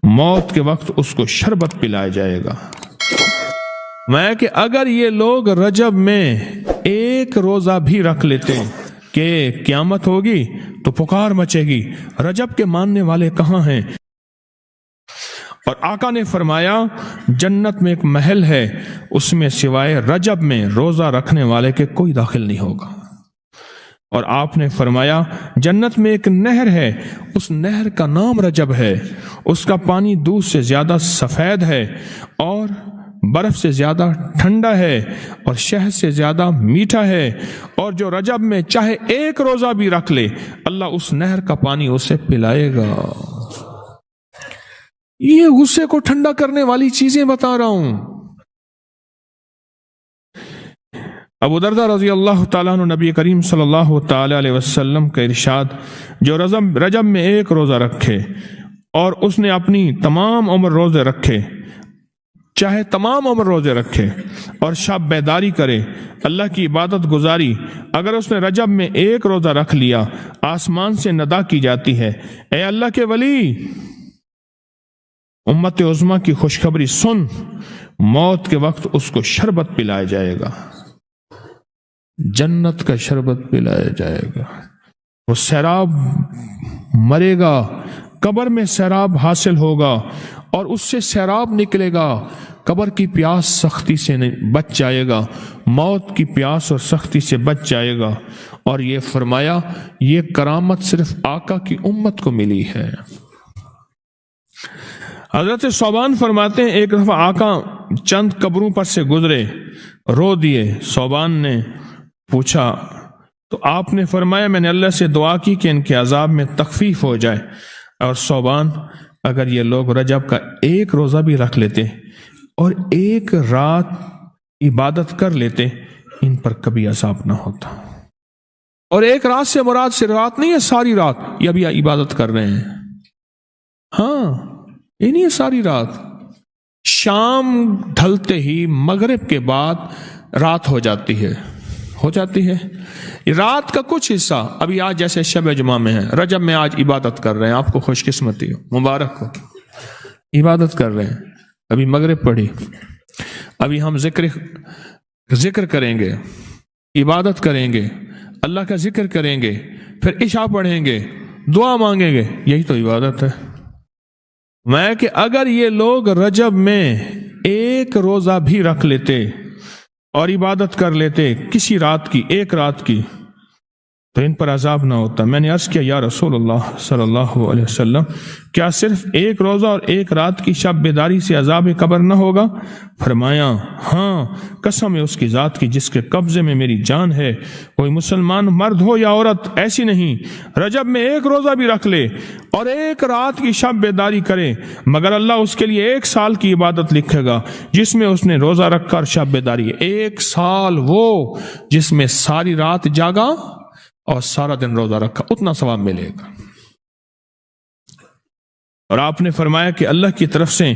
موت کے وقت اس کو شربت پلایا جائے گا۔ میں کہ اگر یہ لوگ رجب میں ایک روزہ بھی رکھ لیتے کہ قیامت ہوگی تو پکار مچے گی، رجب کے ماننے والے کہاں ہیں؟ اور آقا نے فرمایا جنت میں ایک محل ہے، اس میں سوائے رجب میں روزہ رکھنے والے کے کوئی داخل نہیں ہوگا۔ اور آپ نے فرمایا جنت میں ایک نہر ہے، اس نہر کا نام رجب ہے، اس کا پانی دودھ سے زیادہ سفید ہے اور برف سے زیادہ ٹھنڈا ہے اور شہد سے زیادہ میٹھا ہے، اور جو رجب میں چاہے ایک روزہ بھی رکھ لے اللہ اس نہر کا پانی اسے پلائے گا۔ یہ غصے کو ٹھنڈا کرنے والی چیزیں بتا رہا ہوں۔ ابو درداء رضی اللہ تعالیٰ عنہ نبی کریم صلی اللہ تعالی علیہ وسلم کا ارشاد، جو رجب میں ایک روزہ رکھے اور اس نے اپنی تمام عمر روزے رکھے، چاہے تمام عمر روزے رکھے اور شب بیداری کرے، اللہ کی عبادت گزاری، اگر اس نے رجب میں ایک روزہ رکھ لیا آسمان سے ندا کی جاتی ہے، اے اللہ کے ولی، امت عظمیٰ کی خوشخبری سن، موت کے وقت اس کو شربت پلایا جائے گا، جنت کا شربت پلایا جائے گا، وہ سیراب مرے گا، قبر میں سیراب حاصل ہوگا اور اس سے سیراب نکلے گا، قبر کی پیاس سختی سے بچ جائے گا، موت کی پیاس اور سختی سے بچ جائے گا۔ اور یہ فرمایا یہ کرامت صرف آقا کی امت کو ملی ہے۔ حضرت صوبان فرماتے ہیں ایک دفعہ آقا چند قبروں پر سے گزرے، رو دیے۔ صوبان نے پوچھا تو آپ نے فرمایا میں نے اللہ سے دعا کی کہ ان کے عذاب میں تخفیف ہو جائے، اور صوبان اگر یہ لوگ رجب کا ایک روزہ بھی رکھ لیتے اور ایک رات عبادت کر لیتے ان پر کبھی عذاب نہ ہوتا۔ اور ایک رات سے مراد سے رات نہیں ہے، ساری رات یہ ابھی عبادت کر رہے ہیں، ہاں یہ نہیں ہے ساری رات، شام ڈھلتے ہی مغرب کے بعد رات ہو جاتی ہے رات کا کچھ حصہ، ابھی آج جیسے شب جمعہ میں ہے، رجب میں آج عبادت کر رہے ہیں، آپ کو خوش قسمتی ہو، مبارک ہو، عبادت کر رہے ہیں، ابھی مغرب پڑھی، ابھی ہم ذکر کریں گے، عبادت کریں گے، اللہ کا ذکر کریں گے، پھر عشاء پڑھیں گے، دعا مانگیں گے، یہی تو عبادت ہے۔ میں کہ اگر یہ لوگ رجب میں ایک روزہ بھی رکھ لیتے اور عبادت کر لیتے کسی رات کی، ایک رات کی، تو ان پر عذاب نہ ہوتا۔ میں نے عرض کیا یا رسول اللہ صلی اللہ علیہ وسلم، کیا صرف ایک روزہ اور ایک رات کی شب بیداری سے عذاب قبر نہ ہوگا؟ فرمایا ہاں، قسم ہے اس کی ذات کی جس کے قبضے میں میری جان ہے، کوئی مسلمان مرد ہو یا عورت ایسی نہیں رجب میں ایک روزہ بھی رکھ لے اور ایک رات کی شب بیداری کرے مگر اللہ اس کے لیے 1 سال کی عبادت لکھے گا جس میں اس نے روزہ رکھا اور شب بیداری، 1 سال وہ جس میں ساری رات جاگا اور سارا دن روزہ رکھا، اتنا ثواب ملے گا۔ اور آپ نے فرمایا کہ اللہ کی طرف سے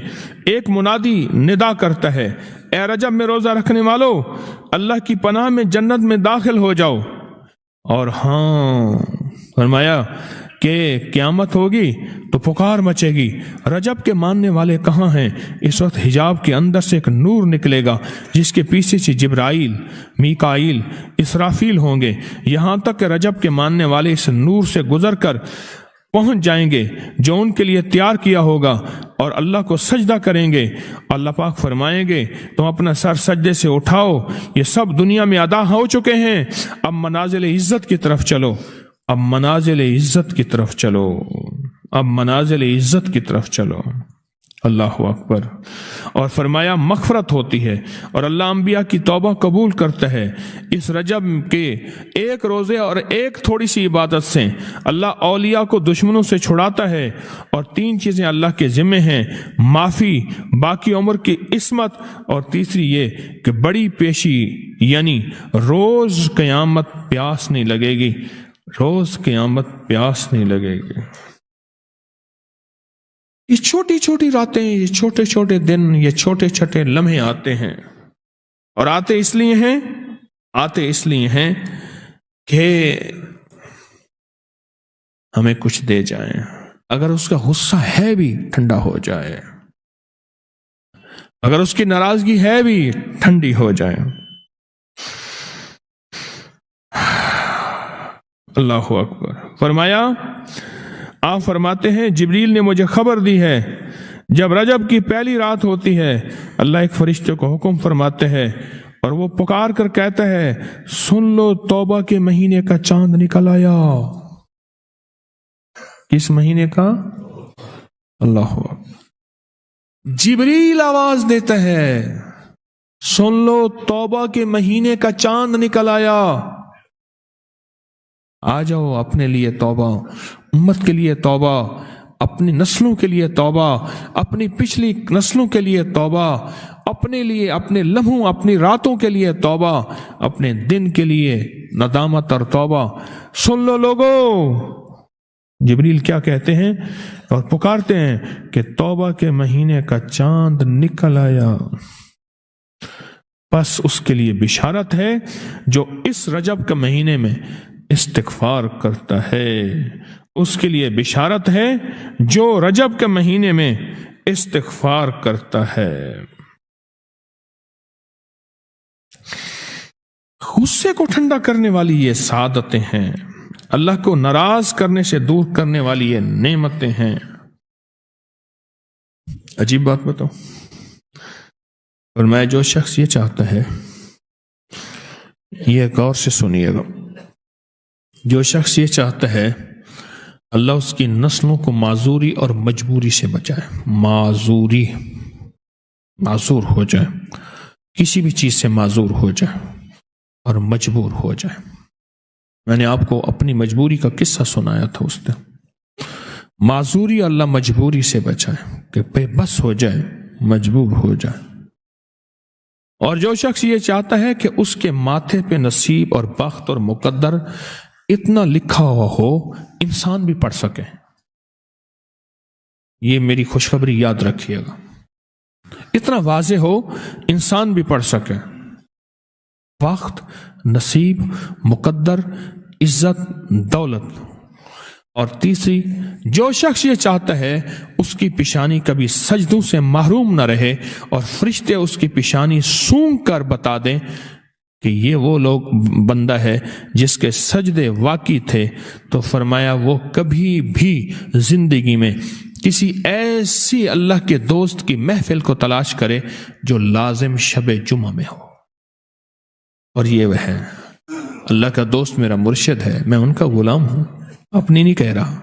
ایک منادی ندا کرتا ہے، اے رجب میں روزہ رکھنے والو، اللہ کی پناہ میں جنت میں داخل ہو جاؤ۔ اور ہاں فرمایا کہ قیامت ہوگی تو پکار مچے گی، رجب کے ماننے والے کہاں ہیں؟ اس وقت حجاب کے اندر سے ایک نور نکلے گا جس کے پیچھے سے جبرائیل، میکائیل، اسرافیل ہوں گے، یہاں تک کہ رجب کے ماننے والے اس نور سے گزر کر پہنچ جائیں گے جو ان کے لیے تیار کیا ہوگا اور اللہ کو سجدہ کریں گے۔ اللہ پاک فرمائیں گے تم اپنا سر سجدے سے اٹھاؤ، یہ سب دنیا میں ادا ہو چکے ہیں، اب منازل عزت کی طرف چلو، اب منازل عزت کی طرف چلو، اب منازل عزت کی طرف چلو۔ اللہ اکبر۔ اور فرمایا مغفرت ہوتی ہے اور اللہ انبیاء کی توبہ قبول کرتا ہے۔ اس رجب کے ایک روزے اور ایک تھوڑی سی عبادت سے اللہ اولیاء کو دشمنوں سے چھڑاتا ہے، اور 3 چیزیں اللہ کے ذمہ ہیں، معافی، باقی عمر کی عصمت، اور تیسری یہ کہ بڑی پیشی، یعنی روز قیامت پیاس نہیں لگے گی، روز قیامت پیاس نہیں لگے گی۔ یہ چھوٹی چھوٹی راتیں، یہ چھوٹے چھوٹے دن، یہ چھوٹے چھوٹے لمحے آتے ہیں، اور آتے اس لیے ہیں کہ ہمیں کچھ دے جائیں، اگر اس کا غصہ ہے بھی ٹھنڈا ہو جائے، اگر اس کی ناراضگی ہے بھی ٹھنڈی ہو جائے۔ اللہ اکبر۔ فرمایا، آپ فرماتے ہیں جبریل نے مجھے خبر دی ہے جب رجب کی پہلی رات ہوتی ہے اللہ ایک فرشتے کو حکم فرماتے ہیں اور وہ پکار کر کہتا ہے سن لو توبہ کے مہینے کا چاند نکل آیا۔ کس مہینے کا؟ اللہ اکبر۔ جبریل آواز دیتا ہے سن لو توبہ کے مہینے کا چاند نکل آیا، آ جاؤ اپنے لیے توبہ، امت کے لیے توبہ، اپنی نسلوں کے لیے توبہ، اپنی پچھلی نسلوں کے لیے توبہ، اپنے لیے، اپنے لمحوں، اپنی راتوں کے لیے توبہ، اپنے دن کے لیے ندامت اور توبہ۔ سن لو لوگو۔ جبریل کیا کہتے ہیں اور پکارتے ہیں کہ توبہ کے مہینے کا چاند نکل آیا، بس اس کے لیے بشارت ہے جو اس رجب کے مہینے میں استغفار کرتا ہے، اس کے لیے بشارت ہے جو رجب کے مہینے میں استغفار کرتا ہے۔ غصے کو ٹھنڈا کرنے والی یہ سعادتیں ہیں، اللہ کو ناراض کرنے سے دور کرنے والی یہ نعمتیں ہیں۔ عجیب بات بتاؤ، اور میں جو شخص یہ چاہتا ہے، یہ غور سے سنیے گا، جو شخص یہ چاہتا ہے اللہ اس کی نسلوں کو معذوری اور مجبوری سے بچائے، معذور ہو جائے، کسی بھی چیز سے معذور ہو جائے اور مجبور ہو جائے۔ میں نے آپ کو اپنی مجبوری کا قصہ سنایا تھا، اس دن معذوری اللہ مجبوری سے بچائے کہ بے بس ہو جائے، مجبور ہو جائے۔ اور جو شخص یہ چاہتا ہے کہ اس کے ماتھے پہ نصیب اور بخت اور مقدر اتنا لکھا ہوا ہو انسان بھی پڑھ سکے، یہ میری خوشخبری یاد رکھیے گا، اتنا واضح ہو انسان بھی پڑھ سکے، وقت، نصیب، مقدر، عزت، دولت۔ اور تیسری، جو شخص یہ چاہتا ہے اس کی پیشانی کبھی سجدوں سے محروم نہ رہے اور فرشتے اس کی پیشانی سونگ کر بتا دیں کہ یہ وہ لوگ بندہ ہے جس کے سجدے واقعی تھے، تو فرمایا وہ کبھی بھی زندگی میں کسی ایسی اللہ کے دوست کی محفل کو تلاش کرے جو لازم شب جمعہ میں ہو۔ اور یہ وہ ہے، اللہ کا دوست میرا مرشد ہے، میں ان کا غلام ہوں، اپنی نہیں کہہ رہا۔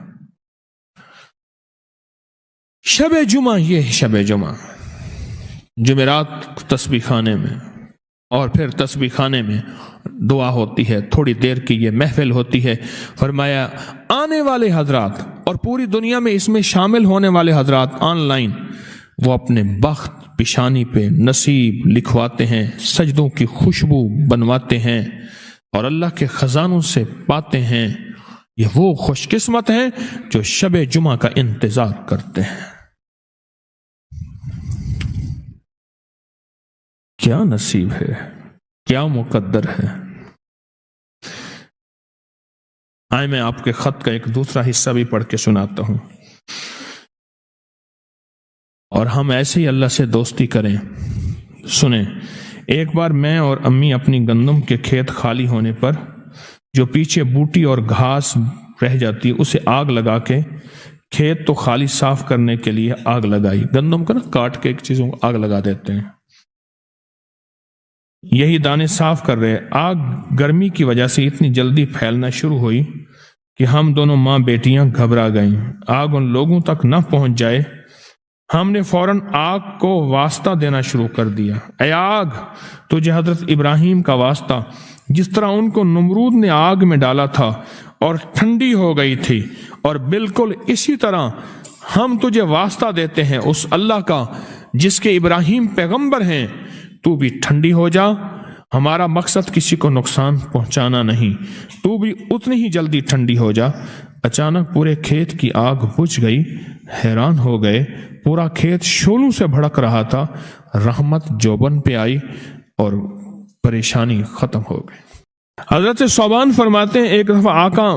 شب جمعہ، یہ شب جمعہ، جمعرات تسبیح خانے میں، اور پھر تسبیح خانے میں دعا ہوتی ہے، تھوڑی دیر کی یہ محفل ہوتی ہے۔ فرمایا آنے والے حضرات اور پوری دنیا میں اس میں شامل ہونے والے حضرات آن لائن، وہ اپنے بخت پیشانی پہ نصیب لکھواتے ہیں، سجدوں کی خوشبو بنواتے ہیں اور اللہ کے خزانوں سے پاتے ہیں۔ یہ وہ خوش قسمت ہیں جو شب جمعہ کا انتظار کرتے ہیں۔ کیا نصیب ہے، کیا مقدر ہے۔ آئے میں آپ کے خط کا ایک دوسرا حصہ بھی پڑھ کے سناتا ہوں، اور ہم ایسے ہی اللہ سے دوستی کریں۔ سنیں، ایک بار میں اور امی اپنی گندم کے کھیت خالی ہونے پر جو پیچھے بوٹی اور گھاس رہ جاتی اسے آگ لگا کے، کھیت تو خالی صاف کرنے کے لیے آگ لگائی، گندم کو نا کاٹ کے ایک چیزوں کو آگ لگا دیتے ہیں، یہی دانے صاف کر رہے، آگ گرمی کی وجہ سے اتنی جلدی پھیلنا شروع ہوئی کہ ہم دونوں ماں بیٹیاں گھبرا گئیں، آگ ان لوگوں تک نہ پہنچ جائے۔ ہم نے فوراً آگ کو واسطہ دینا شروع کر دیا، اے آگ تجھے حضرت ابراہیم کا واسطہ، جس طرح ان کو نمرود نے آگ میں ڈالا تھا اور ٹھنڈی ہو گئی تھی، اور بالکل اسی طرح ہم تجھے واسطہ دیتے ہیں اس اللہ کا جس کے ابراہیم پیغمبر ہیں، تو بھی ٹھنڈی ہو جا، ہمارا مقصد کسی کو نقصان پہنچانا نہیں، تو بھی اتنی ہی جلدی ٹھنڈی ہو جا۔ اچانک پورے کھیت کی آگ بجھ گئی، حیران ہو گئے، پورا کھیت شعلوں سے بھڑک رہا تھا، رحمت جوبن پہ آئی اور پریشانی ختم ہو گئی۔ حضرت صوبان فرماتے ہیں ایک دفعہ آقا